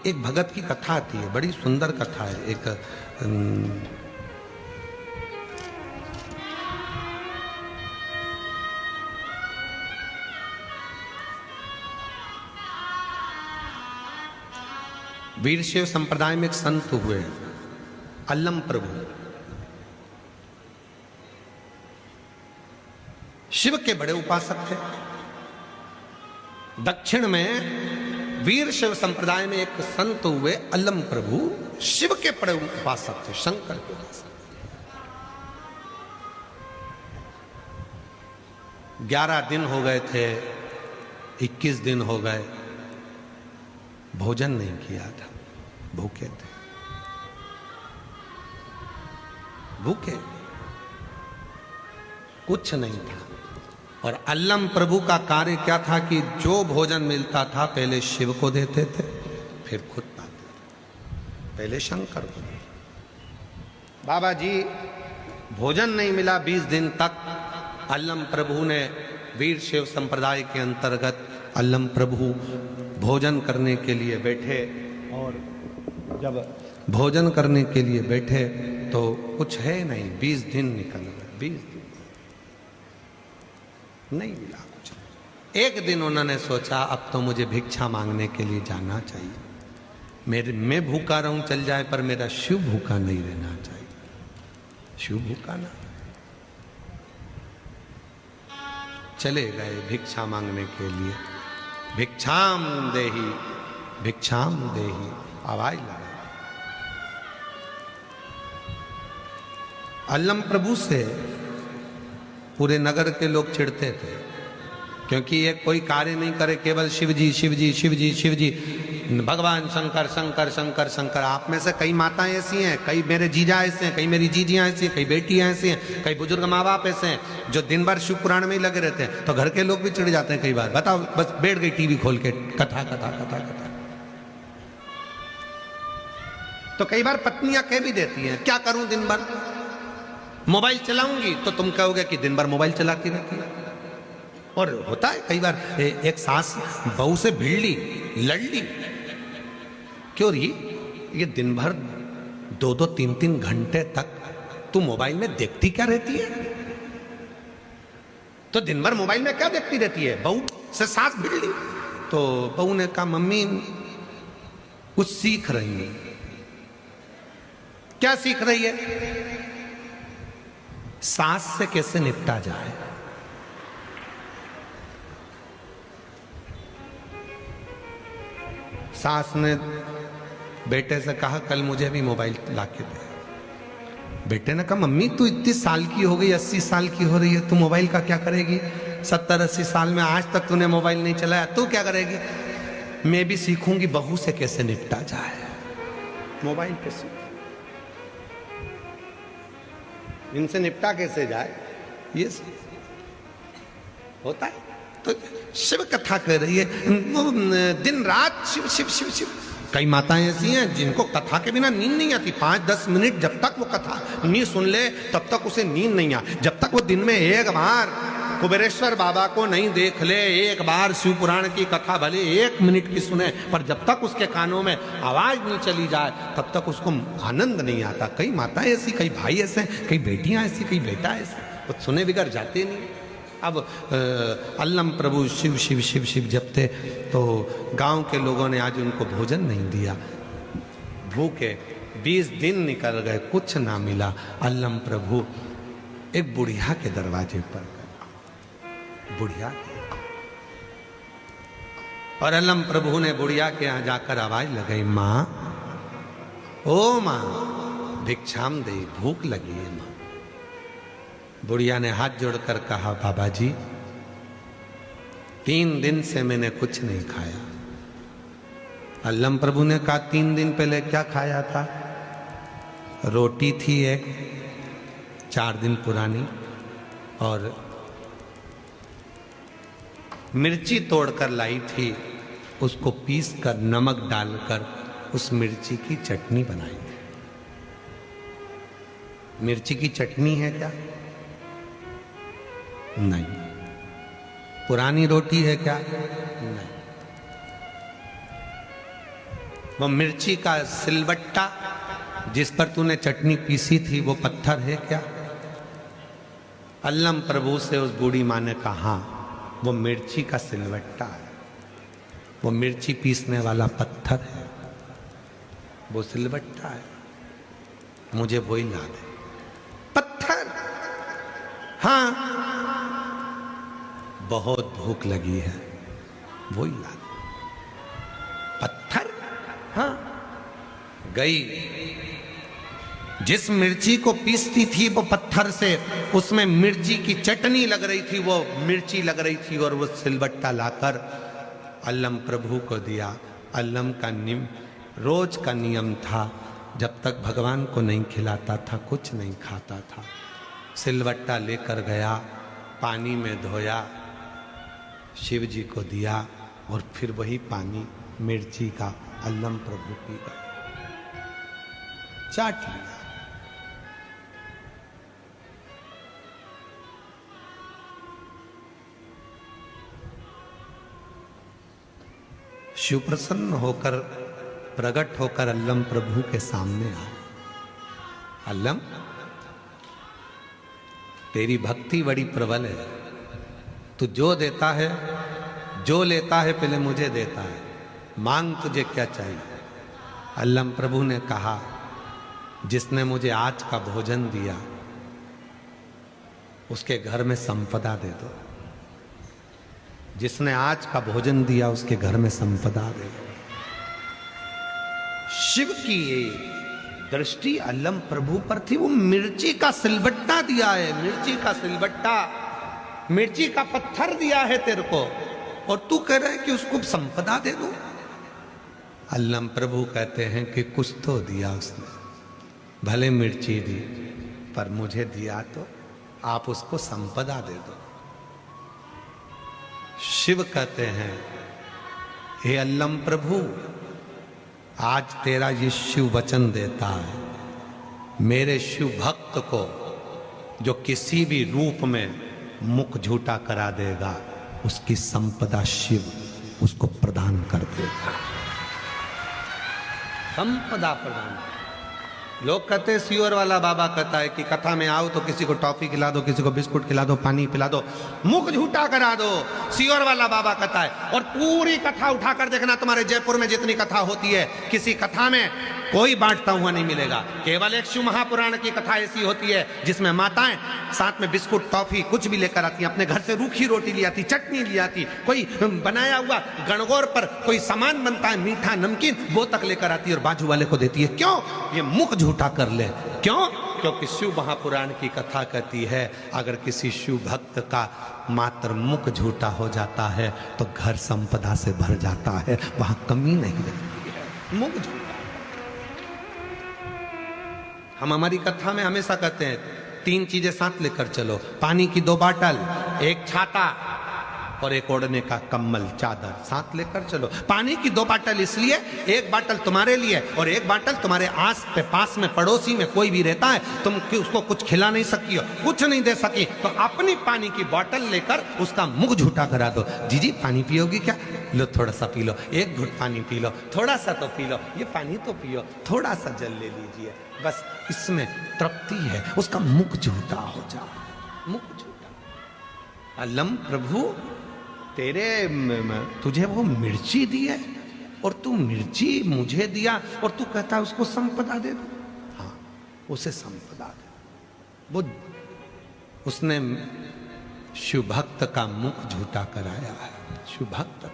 एक भगत की कथा आती है, बड़ी सुंदर कथा है। एक वीरशैव संप्रदाय में एक संत हुए, अल्लम प्रभु। शिव के बड़े उपासक थे। दक्षिण में वीरशैव संप्रदाय में एक संत हुए, अल्लम प्रभु, शिव के बड़े उपासक थे, शंकर के उपासक। 11 दिन हो गए थे, 21 दिन हो गए, भोजन नहीं किया था, भूखे थे, भूखे, कुछ नहीं था। और अल्लम प्रभु का कार्य क्या था कि जो भोजन मिलता था पहले शिव को देते थे, फिर खुद पाते थे, पहले शंकर को। बाबा जी भोजन नहीं मिला 20 दिन तक। अल्लम प्रभु ने, वीरशैव संप्रदाय के अंतर्गत अल्लम प्रभु भोजन करने के लिए बैठे, और जब भोजन करने के लिए बैठे तो कुछ है नहीं। 20 दिन निकल गए, 20 दिन नहीं मिला कुछ। एक दिन उन्होंने सोचा अब तो मुझे भिक्षा मांगने के लिए जाना चाहिए। मैं भूखा रहूं चल जाए, पर मेरा शिव भूखा नहीं रहना चाहिए, शिव भूखा ना। चले गए भिक्षा मांगने के लिए। भिक्षाम देही, भिक्षाम देही, आवाज लगा। अल्लम प्रभु से पूरे नगर के लोग चिढ़ते थे, क्योंकि ये कोई कार्य नहीं करे, केवल शिवजी शिवजी शिवजी शिवजी, भगवान शंकर शंकर शंकर शंकर। आप में से कई माताएं ऐसी हैं, कई मेरे जीजा ऐसे हैं, कई मेरी जीजियां ऐसी हैं, कई बेटियां ऐसी हैं, कई बुजुर्ग माँ बाप ऐसे हैं जो दिन भर शिव पुराण में ही लगे रहते हैं। तो घर के लोग भी चिढ़ जाते हैं कई बार। बताओ, बस बैठ गई टीवी खोल के, कथा कथा कथा कथा। तो कई बार पत्नियां कह भी देती हैं, क्या करूं दिन भर मोबाइल चलाऊंगी, तो तुम कहोगे कि दिन भर मोबाइल चलाती रहती है। और होता है कई बार एक सास बहू से भिड़ ली, लड़ ली, क्यों रही, ये दिन भर 2-2 3-3 घंटे तक तू मोबाइल में देखती क्या रहती है? तो दिन भर मोबाइल में क्या देखती रहती है? बहू से सास भिड़ ली। तो बहू ने कहा, मम्मी कुछ सीख रही है। क्या सीख रही है? सास से कैसे निपटा जाए। सास ने बेटे से कहा, कल मुझे भी मोबाइल लाके दे। बेटे ने कहा, मम्मी तू इतनी साल की हो गई, 80 साल की हो रही है, तू मोबाइल का क्या करेगी? 70-80 साल में आज तक तूने मोबाइल नहीं चलाया, तू क्या करेगी? मैं भी सीखूंगी बहू से कैसे निपटा जाए, मोबाइल पे सीख, इनसे निपटा कैसे जाए, ये होता है। तो शिव कथा कर रही है, दिन रात शिव शिव शिव शिव। कई माताएं ऐसी हैं जिनको कथा के बिना नींद नहीं आती। 5-10 मिनट जब तक वो कथा नहीं सुन ले तब तक उसे नींद नहीं आ। जब तक वो दिन में एक बार कुबेरेश्वर बाबा को नहीं देख ले, एक बार शिव पुराण की कथा भले 1 मिनट की सुने, पर जब तक उसके कानों में आवाज नहीं चली जाए तब तक उसको आनंद नहीं आता। कई माताएं ऐसी, कई भाई ऐसे, कई बेटियां ऐसी, कई बेटा ऐसे, वो सुने बिगड़ जाते नहीं। अब अल्लम प्रभु शिव शिव शिव शिव जपते, तो गांव के लोगों ने आज उनको भोजन नहीं दिया, भूखे 20 दिन निकल गए, कुछ ना मिला। अल्लम प्रभु एक बुढ़िया के दरवाजे पर, बुढ़िया, और अल्लम प्रभु ने बुढ़िया के यहां जाकर आवाज लगाई, माँ, ओ माँ, भिक्षाम दे, भूख लगी है माँ। बुढ़िया ने हाथ जोड़कर कहा, बाबा जी 3 दिन से मैंने कुछ नहीं खाया। अल्लम प्रभु ने कहा, 3 दिन पहले क्या खाया था? रोटी थी एक 4 दिन पुरानी, और मिर्ची तोड़कर लाई थी, उसको पीस कर नमक डालकर उस मिर्ची की चटनी बनाई थी। मिर्ची की चटनी है क्या? नहीं। पुरानी रोटी है क्या? नहीं। वो मिर्ची का सिलबट्टा जिस पर तूने चटनी पीसी थी वो पत्थर है क्या? अल्लम प्रभु से उस बूढ़ी माँ ने कहा, हाँ वो मिर्ची का सिलबट्टा है, वो मिर्ची पीसने वाला पत्थर है, वो सिलबट्टा है, मुझे वही ला दे। पत्थर? हाँ, बहुत भूख लगी है, वही ला दे। पत्थर? हाँ। गई, जिस मिर्ची को पीसती थी वो पत्थर से, उसमें मिर्ची की चटनी लग रही थी, वो मिर्ची लग रही थी, और वो सिलबट्टा लाकर अल्लम प्रभु को दिया। अल्लम का रोज का नियम था, जब तक भगवान को नहीं खिलाता था कुछ नहीं खाता था। सिलबट्टा लेकर गया, पानी में धोया, शिव जी को दिया, और फिर वही पानी मिर्ची का अल्लम प्रभु पी गए, चाट लिया। शिव प्रसन्न होकर, प्रकट होकर अल्लम प्रभु के सामने आए। अल्लम, तेरी भक्ति बड़ी प्रबल है, तू जो देता है, जो लेता है पहले मुझे देता है, मांग तुझे क्या चाहिए? अल्लम प्रभु ने कहा, जिसने मुझे आज का भोजन दिया उसके घर में संपदा दे दो। जिसने आज का भोजन दिया उसके घर में संपदा दे दो। शिव की ये दृष्टि अल्लम प्रभु पर थी। वो मिर्ची का सिलबट्टा दिया है, मिर्ची का सिलबट्टा, मिर्ची का पत्थर दिया है तेरे को, और तू कह रहा है कि उसको संपदा दे दो। अल्लम प्रभु कहते हैं कि कुछ तो दिया उसने, भले मिर्ची दी, पर मुझे दिया तो आप उसको संपदा दे दो। शिव कहते हैं, हे अल्लम प्रभु, आज तेरा ये शिव वचन देता है, मेरे शिव भक्त को जो किसी भी रूप में मुख झूठा करा देगा, उसकी संपदा शिव उसको प्रदान कर देगा। संपदा प्रदान। लोग कहते हैं सियोर वाला बाबा कहता है कि कथा में आओ तो किसी को टॉफी खिला दो, किसी को बिस्कुट खिला दो, पानी पिला दो, मुख झूठा करा दो, सियोर वाला बाबा कहता है। और पूरी कथा उठाकर देखना, तुम्हारे जयपुर में जितनी कथा होती है, किसी कथा में कोई बांटता हुआ नहीं मिलेगा। केवल एक शिव महापुराण की कथा ऐसी होती है जिसमें माताएं साथ में बिस्कुट टॉफी कुछ भी लेकर आती, अपने घर से रूखी रोटी ले आती, चटनी ले आती, कोई बनाया हुआ गणगौर पर कोई सामान बनता है मीठा नमकीन, वो तक लेकर आती है और बाजू वाले को देती है। क्यों? ये मुख झूठा कर ले। क्यों? क्योंकि शिव महापुराण की कथा कहती है, अगर किसी शिव भक्त का मात्र मुख झूठा हो जाता है तो घर संपदा से भर जाता है, वहां कमी नहीं रहती है। मुख झूठा। हम हमारी कथा में हमेशा कहते हैं 3 चीजें साथ लेकर चलो, पानी की 2 बाटल, एक छाता और एक ओढ़ने का कम्बल चादर साथ लेकर चलो। पानी की 2 बाटल इसलिए, एक बाटल तुम्हारे लिए और एक बाटल तुम्हारे आस पे पास में पड़ोसी में कोई भी रहता है, तुम उसको कुछ खिला नहीं सकी हो, कुछ नहीं दे सकी, तो अपनी पानी की बोतल लेकर उसका मुख झूठा करा दो। जीजी पानी पियोगी क्या? लो थोड़ा सा पी लो, एक घुट पानी पी लो, थोड़ा सा तो पी लो, ये पानी तो पियो, थोड़ा सा जल ले लीजिए, बस इसमें तृप्ति है। उसका मुख झूठा हो जा, मुख झूठा। अल्लम प्रभु, तुझे वो मिर्ची दी है और तू मिर्ची मुझे दिया और तू कहता है उसको संपदा दे दो। हाँ, उसे संपदा दे। वो उसने शिव भक्त का मुख झूठा कराया है। शिव भक्त